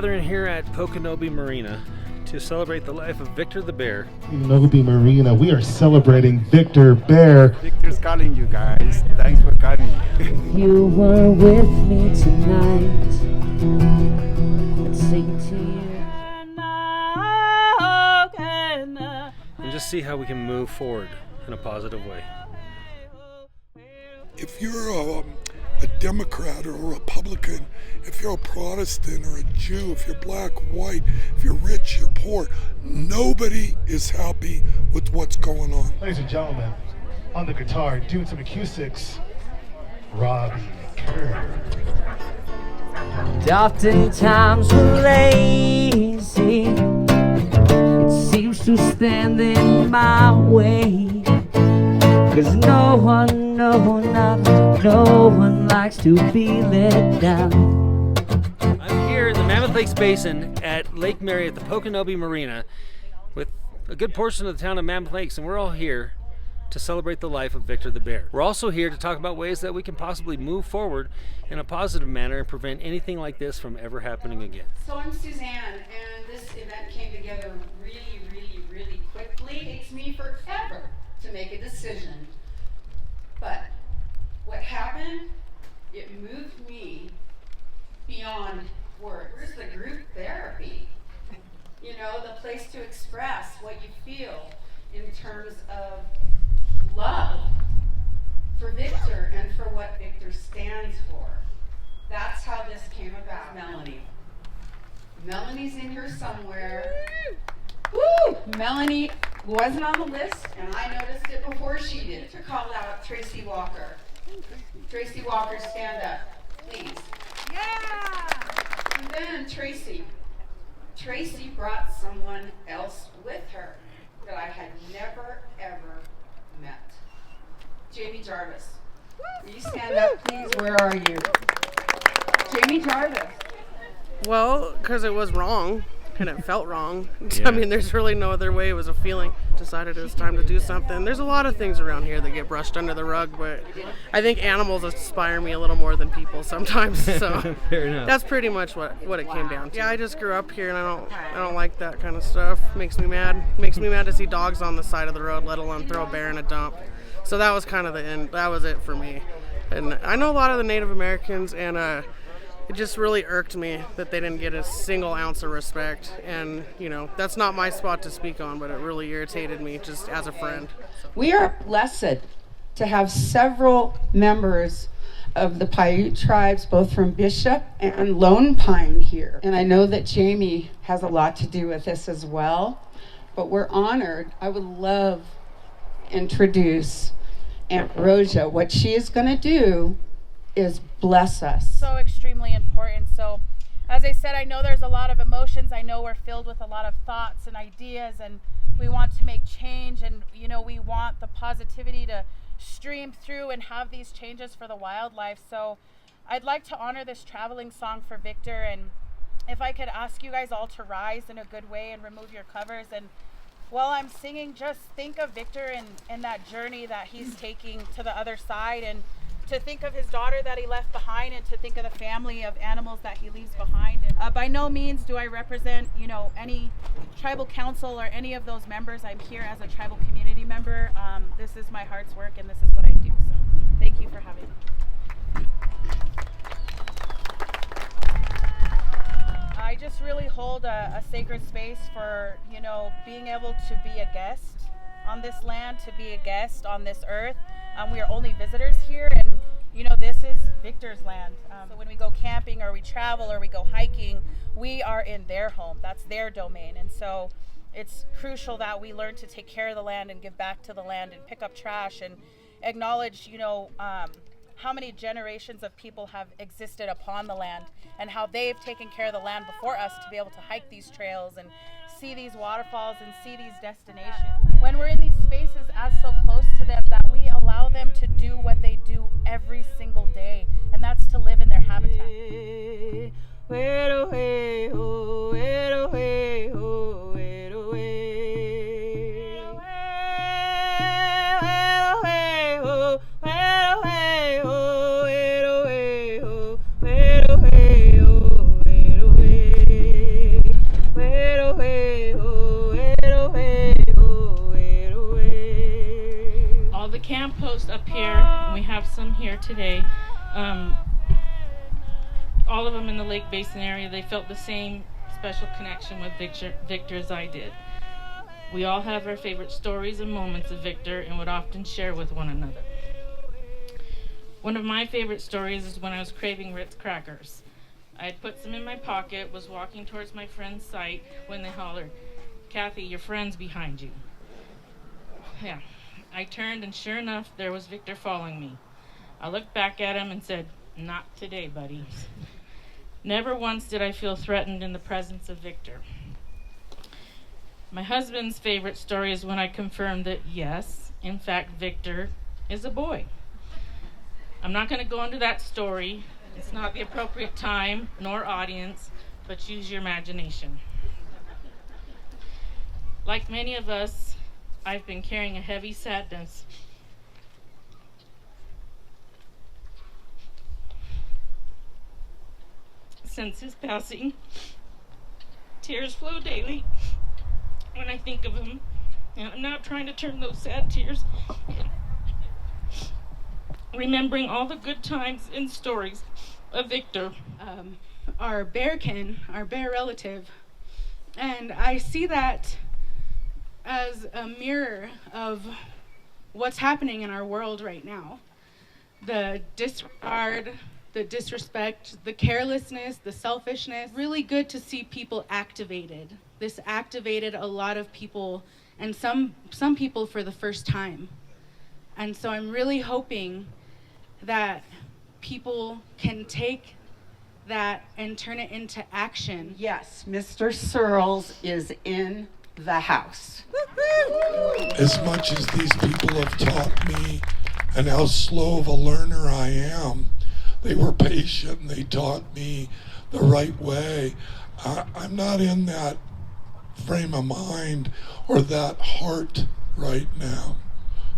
gathering here at Pokonobe Marina to celebrate the life of Victor the bear. Pokonobe Marina, we are celebrating Victor Bear. Victor's calling you guys. Thanks for coming. You were with me tonight. I'd sing to you. And just see how we can move forward in a positive way. If you're a Democrat or a Republican, if you're a Protestant or a Jew, if you're black, white, if you're rich, you're poor, nobody is happy with what's going on. Ladies and gentlemen, on the guitar, doing some acoustics, Robbie Kerr. Oftentimes we're lazy. It seems to stand in my way. 'Cause no one likes to be let down. I'm here in the Mammoth Lakes Basin at Lake Mary at the Pokonobe Marina with a good portion of the town of Mammoth Lakes, and we're all here to celebrate the life of Victor the bear. We're also here to talk about ways that we can possibly move forward in a positive manner and prevent anything like this from ever happening again. So I'm Suzanne, and this event came together really quickly. It takes me forever to make a decision. But what happened, it moved me beyond words. Where's the group therapy? You know, the place to express what you feel in terms of love for Victor and for what Victor stands for. That's how this came about. Melanie's in here somewhere. Woo! Melanie wasn't on the list, and I noticed it before she did. To call out Tracy Walker. Tracy Walker, stand up, please. Yeah! And then Tracy brought someone else with her that I had never, ever met. Jamie Jarvis. Will you stand up, please? Where are you? Jamie Jarvis. Well, because it was wrong, and it felt wrong. Yeah. I mean, there's really no other way. It was a feeling. Decided it was time to do something. There's a lot of things around here that get brushed under the rug, but I think animals inspire me a little more than people sometimes. So Fair enough. that's pretty much what it came down to. Yeah, I just grew up here, and I don't like that kind of stuff. Makes me mad. Makes me mad to see dogs on the side of the road, let alone throw a bear in a dump. So that was kind of the end. That was it for me. And I know a lot of the Native Americans, and it just really irked me that they didn't get a single ounce of respect. And, you know, that's not my spot to speak on, but it really irritated me just as a friend. We are blessed to have several members of the Paiute tribes, both from Bishop and Lone Pine here. And I know that Jamie has a lot to do with this as well, but we're honored. I would love to introduce Aunt Rosia. What she is going to do is bless us. So extremely important. So as I said, I know there's a lot of emotions. I know we're filled with a lot of thoughts and ideas, and we want to make change, and you know, we want the positivity to stream through and have these changes for the wildlife. So I'd like to honor this traveling song for Victor, and if I could ask you guys all to rise in a good way and remove your covers, and while I'm singing, just think of Victor and that journey that he's taking to the other side, and to think of his daughter that he left behind, and to think of the family of animals that he leaves behind. And, by no means do I represent, you know, any tribal council or any of those members. I'm here as a tribal community member. This is my heart's work, and this is what I do. So thank you for having me. I just really hold a sacred space for, you know, being able to be a guest on this land, to be a guest on this earth. We are only visitors here, and you know, this is Victor's land. So when we go camping or we travel or we go hiking, we are in their home. That's their domain. And so it's crucial that we learn to take care of the land and give back to the land and pick up trash and acknowledge, you know, how many generations of people have existed upon the land and how they've taken care of the land before us to be able to hike these trails and see these waterfalls and see these destinations. When we're in these spaces as so close to them, that we allow them to do what they do every single day, and that's to live in their habitat. camp post up here, and we have some here today, all of them in the Lake Basin area, they felt the same special connection with Victor as I did. We all have our favorite stories and moments of Victor and would often share with one another. One of my favorite stories is when I was craving Ritz crackers. I had put some in my pocket, was walking towards my friend's site when they hollered, "Kathy, your friend's behind you." Yeah, I turned and sure enough, there was Victor following me. I looked back at him and said, "Not today, buddy." Never once did I feel threatened in the presence of Victor. My husband's favorite story is when I confirmed that yes, in fact, Victor is a boy. I'm not going to go into that story. It's not the appropriate time nor audience, but use your imagination. Like many of us, I've been carrying a heavy sadness since his passing. Tears flow daily when I think of him, and I'm not trying to turn those sad tears, remembering all the good times and stories of Victor. Our bearkin, our bear relative, and I see that as a mirror of what's happening in our world right now. The disregard, the disrespect, the carelessness, the selfishness. Really good to see people activated. This activated a lot of people, and some people for the first time. And so I'm really hoping that people can take that and turn it into action. Yes, Mr. Searles is in the house. As much as these people have taught me and how slow of a learner I am, they were patient and they taught me the right way. I'm not in that frame of mind or that heart right now.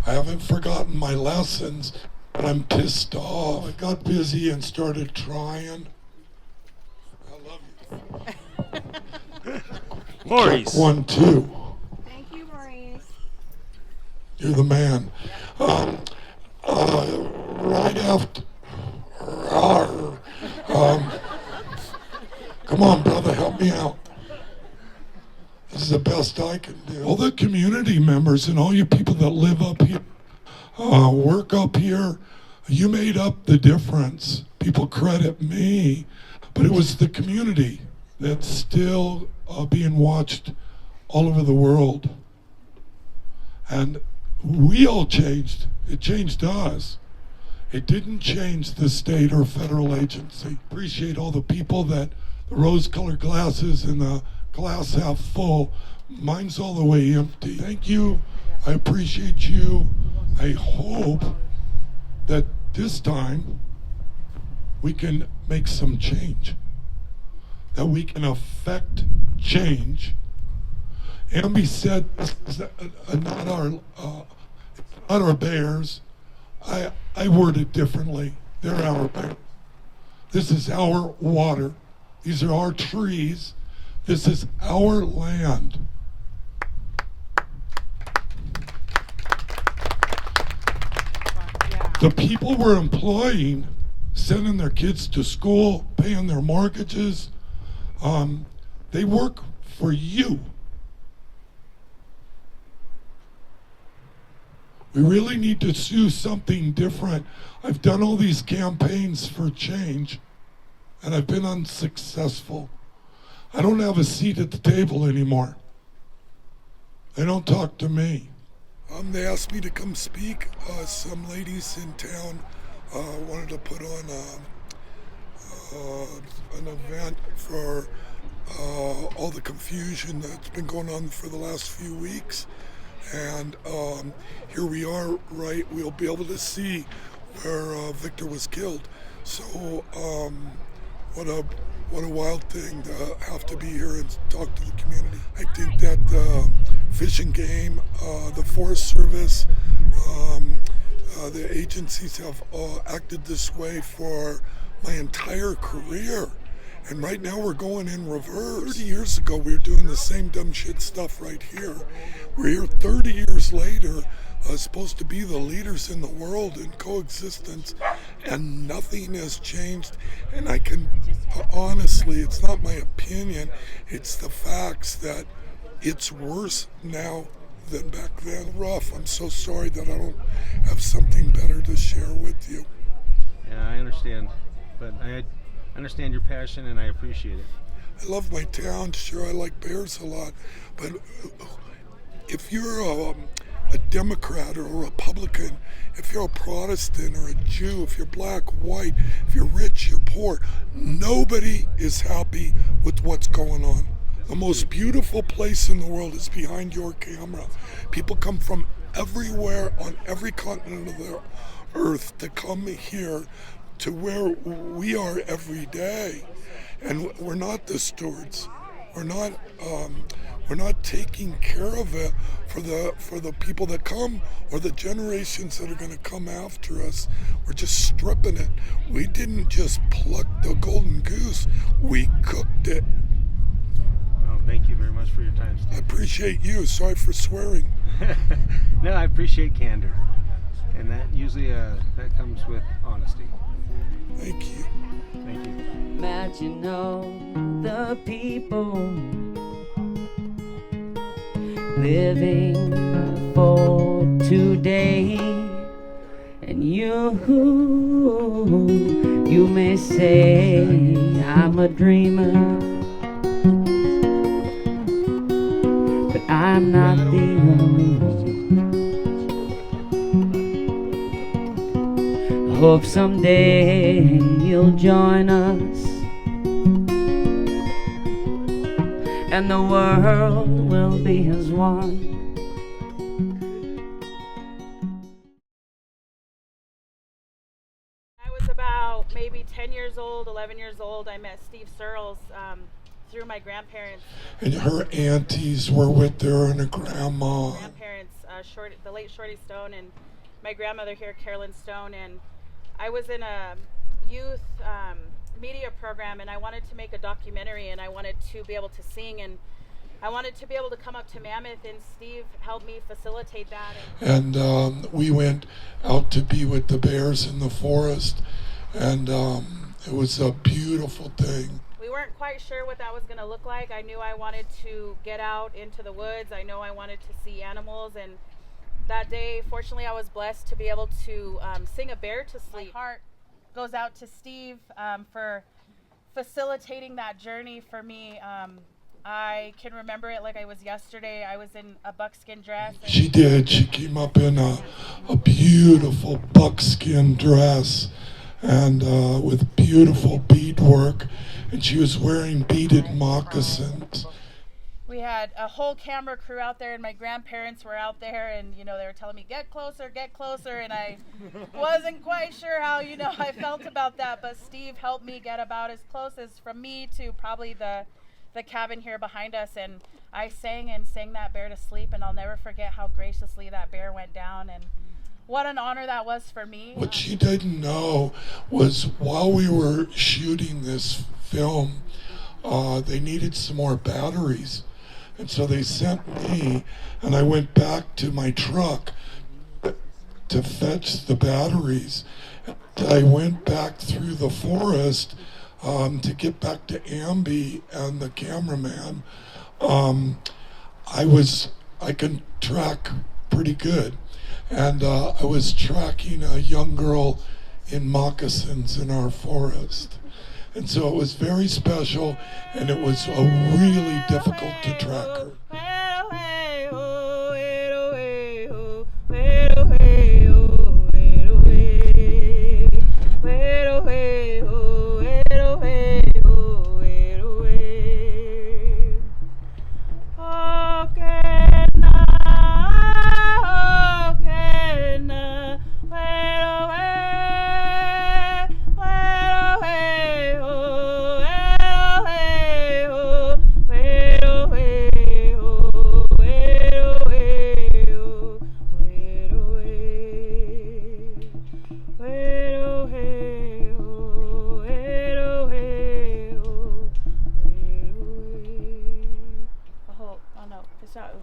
I haven't forgotten my lessons, but I'm pissed off. I got busy and started trying. I love you. Maurice. Check 1, 2. Thank you, Maurice. You're the man. Right after. Come on, brother, help me out. This is the best I can do. All the community members and all you people that live up here, work up here, you made up the difference. People credit me, but it was the community that's still being watched all over the world. And we all changed. It changed us. It didn't change the state or federal agency. Appreciate all the people that the rose-colored glasses and the glass half full. Mine's all the way empty. Thank you. I appreciate you. I hope that this time we can make some change, that we can affect change. Ambi said, not our bears. I word it differently. They're our bears. This is our water. These are our trees. This is our land. The people we're employing, sending their kids to school, paying their mortgages, they work for you. We really need to do something different. I've done all these campaigns for change, and I've been unsuccessful. I don't have a seat at the table anymore. They don't talk to me. They asked me to come speak. Some ladies in town wanted to put on an event for all the confusion that's been going on for the last few weeks. And here we are, right? We'll be able to see where Victor was killed. So what a wild thing to have to be here and talk to the community. I think that the Fish and Game, the Forest Service, the agencies have acted this way for my entire career. And right now we're going in reverse. 30 years ago we were doing the same dumb shit stuff right here. We're here 30 years later. supposed to be the leaders in the world in coexistence, and nothing has changed. And I can, honestly, it's not my opinion, it's the facts that it's worse now than back then. Rough. I'm so sorry that I don't have something better to share with you. Yeah, I understand, but I understand your passion and I appreciate it. I love my town. Sure, I like bears a lot, but if you're a Democrat or a Republican, if you're a Protestant or a Jew, if you're black, white, if you're rich, you're poor, nobody is happy with what's going on. The most beautiful place in the world is behind your camera. People come from everywhere on every continent of the earth to come here to where we are every day. And we're not the stewards. We're not taking care of it for the people that come or the generations that are going to come after us. We're just stripping it. We didn't just pluck the golden goose. We cooked it. Well, thank you very much for your time, Steve. I appreciate you. Sorry for swearing. No, I appreciate candor, and that usually that comes with honesty. Thank you. Thank you. Imagine all the people living for today, and you may say I'm a dreamer, but I'm not the only one. Hope someday you'll join us, and the world will be as one. I was about maybe 10 years old, 11 years old. I met Steve Searles through my grandparents. And her aunties were with her and her grandma. Grandparents, the late Shorty Stone and my grandmother here, Carolyn Stone. And I was in a youth media program, and I wanted to make a documentary, and I wanted to be able to sing, and I wanted to be able to come up to Mammoth, and Steve helped me facilitate that. And we went out to be with the bears in the forest, and it was a beautiful thing. We weren't quite sure what that was going to look like. I knew I wanted to get out into the woods. I know I wanted to see animals, and that day, fortunately, I was blessed to be able to sing a bear to sleep. My heart goes out to Steve for facilitating that journey for me. I can remember it like I was yesterday. I was in a buckskin dress. She did. She came up in a beautiful buckskin dress and with beautiful beadwork, and she was wearing beaded moccasins. We had a whole camera crew out there, and my grandparents were out there, and they were telling me get closer, and I wasn't quite sure how I felt about that, but Steve helped me get about as close as from me to probably the cabin here behind us, and I sang that bear to sleep, and I'll never forget how graciously that bear went down, and what an honor that was for me. What she didn't know was while we were shooting this film, they needed some more batteries. And so they sent me, and I went back to my truck to fetch the batteries. I went back through the forest to get back to Amby and the cameraman. I can track pretty good. And I was tracking a young girl in moccasins in our forest. And so it was very special, and it was really difficult to track her. Oh no, it's not.